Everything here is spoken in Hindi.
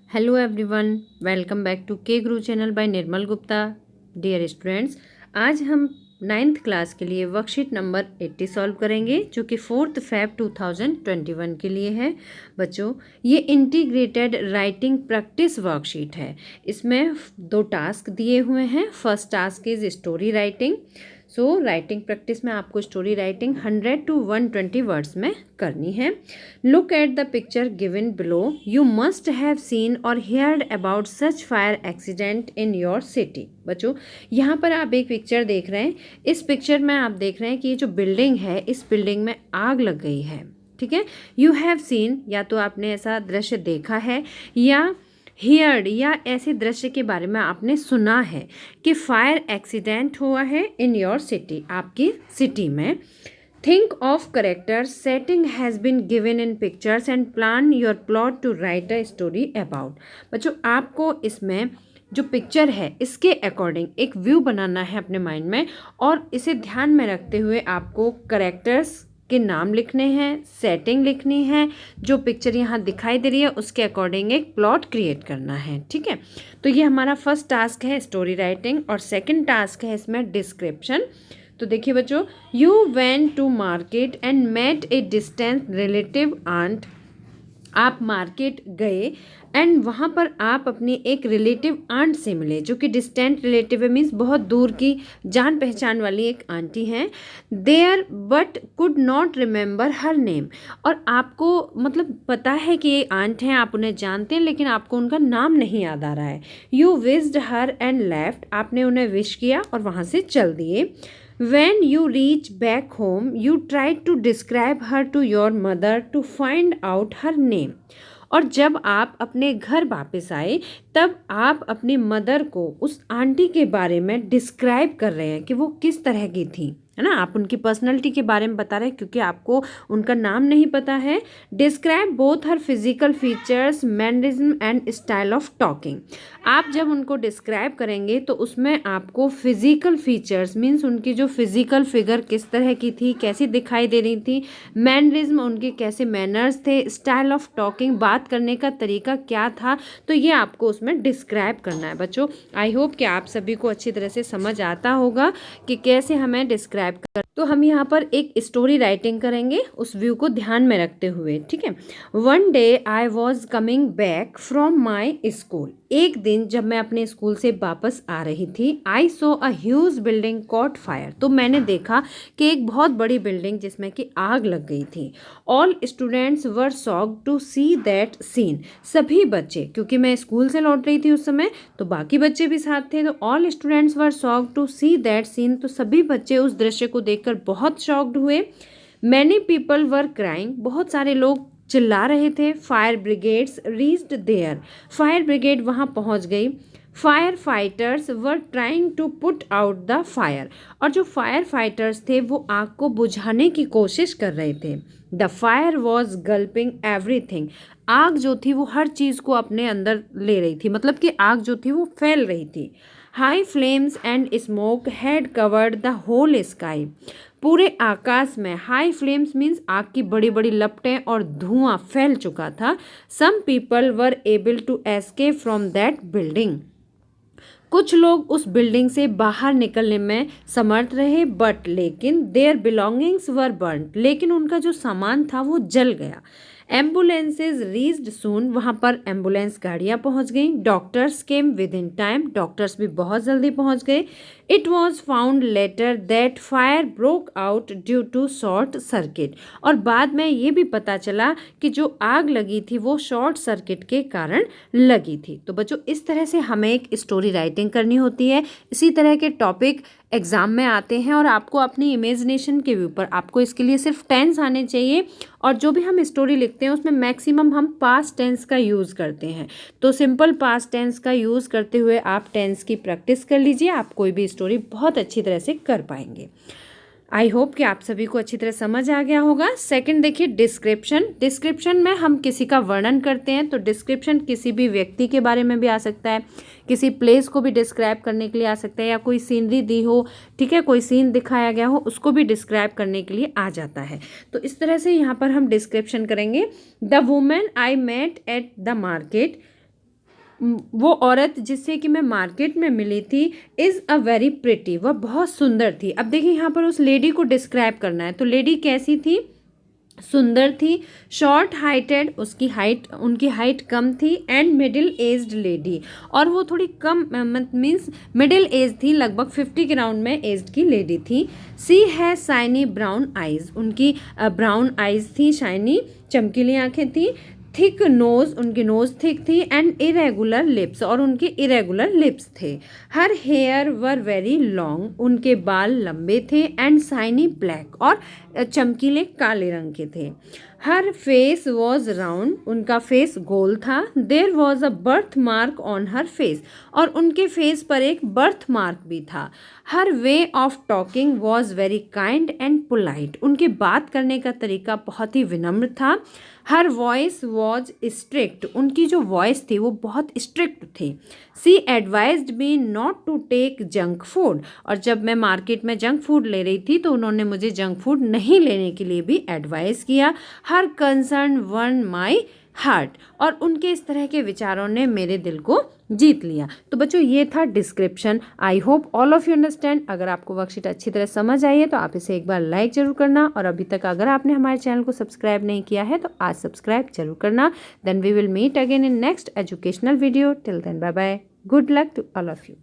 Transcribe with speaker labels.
Speaker 1: Hello everyone, welcome back to K Guru channel by Nirmal Gupta. Dear students, आज हम 9th क्लास के लिए वर्कशीट नंबर 80 सॉल्व करेंगे जो कि 4 फेब 2021 के लिए है। बच्चों, ये इंटीग्रेटेड राइटिंग प्रैक्टिस वर्कशीट है। इसमें 2 टास्क दिए हुए हैं। First task is story writing. Writing practice में आपको स्टोरी राइटिंग 100 to 120 वर्ड्स में करनी है। Look at the picture given below. You must have seen और heard about such fire accident in your city. बच्चों, यहाँ पर आप एक पिक्चर देख रहे हैं। इस पिक्चर में आप देख रहे हैं कि ये जो बिल्डिंग है, इस बिल्डिंग में आग लग गई है। ठीक है, यू हैव सीन, या तो आपने ऐसा दृश्य देखा है, या हियर्ड, या ऐसे दृश्य के बारे में आपने सुना है कि फायर एक्सीडेंट हुआ है इन योर सिटी, आपकी सिटी में। Think of characters setting has been given in pictures and plan your plot to write a story about. बच्चों, आपको इसमें जो पिक्चर है इसके अकॉर्डिंग एक व्यू बनाना है अपने माइंड में, और इसे ध्यान में रखते हुए आपको करेक्टर्स के नाम लिखने हैं, सेटिंग लिखनी है, जो पिक्चर यहाँ दिखाई दे रही है उसके अकॉर्डिंग एक प्लॉट क्रिएट करना है। ठीक है, तो ये हमारा फर्स्ट टास्क है स्टोरी राइटिंग, और सेकंड टास्क है इसमें डिस्क्रिप्शन। तो देखिए बच्चों, you went to market and met a distant relative aunt. आप मार्केट गए एंड वहाँ पर आप अपनी एक रिलेटिव आंट से मिले, जो कि डिस्टेंट रिलेटिव है, मीन्स बहुत दूर की जान पहचान वाली एक आंटी हैं। There but could not remember her name. और आपको मतलब पता है कि ये आंट हैं, आप उन्हें जानते हैं, लेकिन आपको उनका नाम नहीं याद आ रहा है। You wished her and left. आपने उन्हें विश किया और वहाँ से चल दिए। When you reach back home, you try to describe her to your mother to find out her name. और जब आप अपने घर वापस आए तब आप अपनी मदर को उस आंटी के बारे में डिस्क्राइब कर रहे हैं कि वो किस तरह की थी, है ना। आप उनकी पर्सनैलिटी के बारे में बता रहे हैं क्योंकि आपको उनका नाम नहीं पता है। Describe both her physical features, mannerism and style of talking. आप जब उनको डिस्क्राइब करेंगे तो उसमें आपको फिजिकल फीचर्स मीन्स उनकी जो फिजिकल फिगर किस तरह की थी, कैसी दिखाई दे रही थी, मैनरिज्म उनके कैसे मैनर्स थे, स्टाइल ऑफ टॉकिंग बात करने का तरीका क्या था, तो ये आपको उसमें डिस्क्राइब करना है। बच्चों, आई होप कि आप सभी को अच्छी तरह से समझ आता होगा कि कैसे हमें डिस्क्राइब कर। तो हम यहाँ पर एक स्टोरी राइटिंग करेंगे उस व्यू को ध्यान में रखते हुए। ठीक है, one day I was coming back from my school. एक दिन जब मैं अपने स्कूल से वापस आ रही थी, I saw a huge building caught fire. तो मैंने देखा कि एक बहुत बड़ी बिल्डिंग जिसमें कि आग लग गई थी। All students were shocked to see that scene. सभी बच्चे, क्योंकि मैं स्कूल से लौट रही थी उस समय, तो बाकी बच्चे भी साथ थे, तो all students were shocked to see that scene. तो सभी बच्चे उस दृश्य को देखकर बहुत शॉक्ड हुए। Many people were crying. बहुत सारे लोग चिल्ला रहे थे। Fire brigades reached there. Fire brigade वहाँ पहुँच गई। Fire fighters were trying to put out the fire. और जो फायर फाइटर्स थे वो आग को बुझाने की कोशिश कर रहे थे। The fire was गल्पिंग everything. आग जो थी वो हर चीज़ को अपने अंदर ले रही थी, मतलब कि आग जो थी वो फैल रही थी। High flames and smoke had covered the whole sky. पूरे आकाश में हाई फ्लेम्स मीन्स आग की बड़ी बड़ी लपटें और धुआं फैल चुका था। Some people were able to escape from that building. कुछ लोग उस बिल्डिंग से बाहर निकलने में समर्थ रहे, बट लेकिन देयर बिलोंगिंग्स वर बर्न्ड। लेकिन उनका जो सामान था वो जल गया। Ambulances reached soon. वहाँ पर एम्बुलेंस गाड़ियाँ पहुँच गईं। Doctors came within time. Doctors भी बहुत जल्दी पहुँच गए। It was found later that fire broke out due to short circuit. और बाद में ये भी पता चला कि जो आग लगी थी वो शॉर्ट सर्किट के कारण लगी थी। तो बच्चों, इस तरह से हमें एक स्टोरी राइटिंग करनी होती है। इसी तरह के टॉपिक एग्ज़ाम में आते हैं और आपको अपनी इमेजिनेशन के ऊपर आपको इसके लिए सिर्फ टेंस आने चाहिए। और जो भी हम स्टोरी लिखते हैं उसमें मैक्सिमम हम पास्ट टेंस का यूज़ करते हैं, तो सिंपल पास्ट टेंस का यूज़ करते हुए आप टेंस की प्रैक्टिस कर लीजिए। आप कोई भी स्टोरी बहुत अच्छी तरह से कर पाएंगे। आई होप कि आप सभी को अच्छी तरह समझ आ गया होगा। सेकंड देखिए, डिस्क्रिप्शन। डिस्क्रिप्शन में हम किसी का वर्णन करते हैं, तो डिस्क्रिप्शन किसी भी व्यक्ति के बारे में भी आ सकता है, किसी प्लेस को भी डिस्क्राइब करने के लिए आ सकता है, या कोई सीनरी दी हो, ठीक है, कोई सीन दिखाया गया हो उसको भी डिस्क्राइब करने के लिए आ जाता है। तो इस तरह से यहाँ पर हम डिस्क्रिप्शन करेंगे। The women I met at the market वो औरत जिससे कि मैं मार्केट में मिली थी इज़ अ वेरी प्रिटी, वह बहुत सुंदर थी। अब देखिए यहाँ पर उस लेडी को डिस्क्राइब करना है, तो लेडी कैसी थी, सुंदर थी, शॉर्ट हाइटेड, उनकी हाइट कम थी, एंड मिडिल एज्ड लेडी, और वो थोड़ी कम मीन्स मिडिल एज थी, लगभग 50 के राउंड में एज्ड की लेडी थी। सी है शाइनी ब्राउन आइज, उनकी ब्राउन आइज थी, शाइनी चमकीली आंखें थी। थिक नोज, उनकी नोज थिक थी, एंड इरेगुलर लिप्स, और उनके इरेगुलर लिप्स थे। Her hair were very long, उनके बाल लंबे थे, एंड शाइनी ब्लैक, और चमकीले काले रंग के थे। हर फेस वॉज राउंड, उनका फेस गोल था। There was a birthmark on her face, और उनके फेस पर एक बर्थ मार्क भी था। Her way of talking was very kind and polite, उनके बात करने का तरीका बहुत ही विनम्र था। हर वॉइस वॉज स्ट्रिक्ट, उनकी जो वॉइस थी वो बहुत स्ट्रिक्ट थी। She advised me not to take junk food, और जब मैं मार्केट में जंक फूड ले रही थी तो उन्होंने मुझे जंक फूड नहीं लेने के लिए भी एडवाइस किया। हर कंसर्न वन माई हार्ट, और उनके इस तरह के विचारों ने मेरे दिल को जीत लिया। तो बच्चों ये था description. I hope all of you understand. अगर आपको वर्कशीट अच्छी तरह समझ आई है तो आप इसे एक बार लाइक जरूर करना, और अभी तक अगर आपने हमारे चैनल को सब्सक्राइब नहीं किया है तो आज सब्सक्राइब जरूर करना। Then we will meet again in next educational video. Till then bye bye, good luck to all of you.